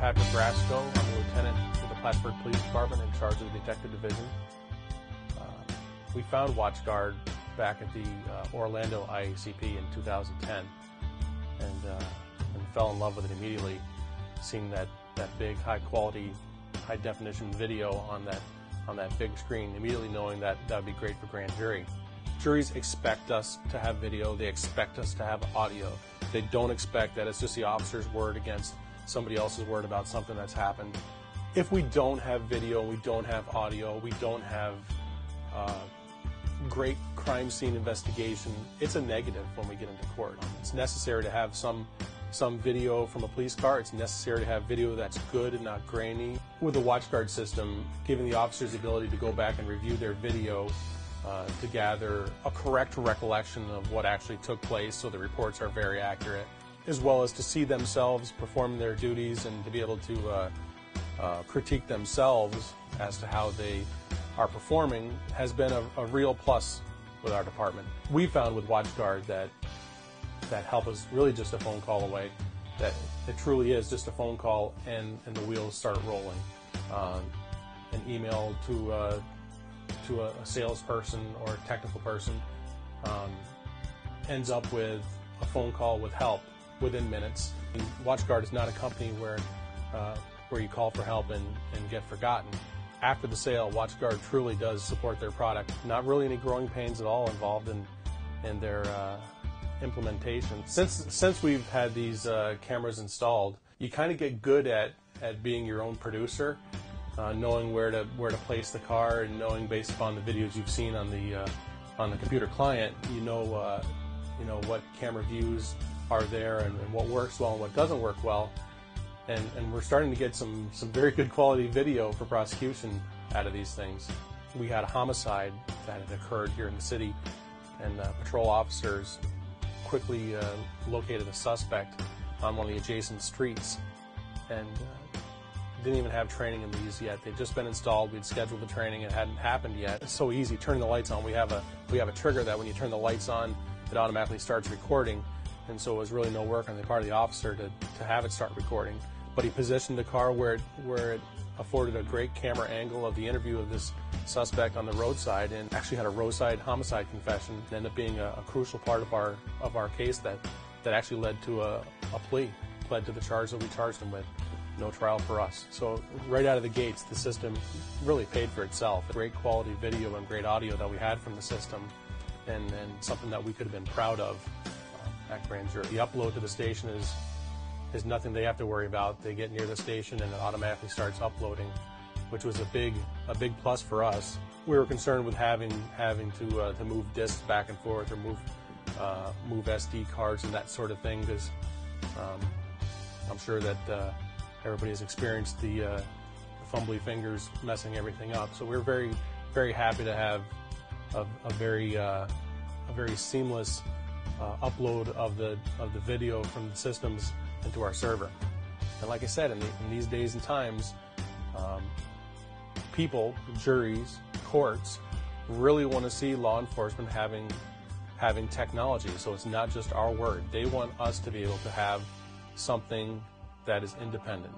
Patrick Brasco. I'm a lieutenant with the Plattsburgh Police Department in charge of the Detective Division. We found WatchGuard back at the Orlando IACP in 2010 and fell in love with it immediately, seeing that big, high-quality, high-definition video on that big screen, immediately knowing that would be great for grand jury. Juries expect us to have video. They expect us to have audio. They don't expect that it's just the officer's word against somebody else's word about something that's happened. If we don't have video, we don't have audio, we don't have great crime scene investigation, it's a negative when we get into court. It's necessary to have some video from a police car. It's necessary to have video that's good and not grainy. With the WatchGuard system, giving the officers the ability to go back and review their video to gather a correct recollection of what actually took place so the reports are very accurate, as well as to see themselves perform their duties and to be able to critique themselves as to how they are performing has been a real plus with our department. We found with WatchGuard that help is really just a phone call away, that it truly is just a phone call and the wheels start rolling. An email to a salesperson or a technical person ends up with a phone call with help within minutes. WatchGuard is not a company where you call for help and get forgotten. After the sale, WatchGuard truly does support their product. Not really any growing pains at all involved in their implementation. Since we've had these cameras installed, you kind of get good at being your own producer, knowing where to place the car, and knowing based upon the videos you've seen on the computer client, you know what camera views are there and what works well and what doesn't work well. And we're starting to get some very good quality video for prosecution out of these things. We had a homicide that had occurred here in the city, and patrol officers quickly located a suspect on one of the adjacent streets, and didn't even have training in these yet. They'd just been installed. We'd scheduled the training. It hadn't happened yet. It's so easy turning the lights on. We have a trigger that when you turn the lights on, it automatically starts recording. And so it was really no work on the part of the officer to have it start recording. But he positioned the car where it afforded a great camera angle of the interview of this suspect on the roadside, and actually had a roadside homicide confession. It ended up being a crucial part of our case that actually led to a plea, led to the charge that we charged him with. No trial for us. So right out of the gates, the system really paid for itself. Great quality video and great audio that we had from the system, and something that we could have been proud of at grand jury. The upload to the station is nothing they have to worry about. They get near the station and it automatically starts uploading, which was a big plus for us. We were concerned with having to move discs back and forth or move SD cards and that sort of thing, because I'm sure that everybody has experienced the fumbly fingers messing everything up. So we're very, very happy to have a very seamless upload of the video from the systems into our server. And like I said, in these days and times, people, juries, courts really want to see law enforcement having technology. So it's not just our word. They want us to be able to have something that is independent.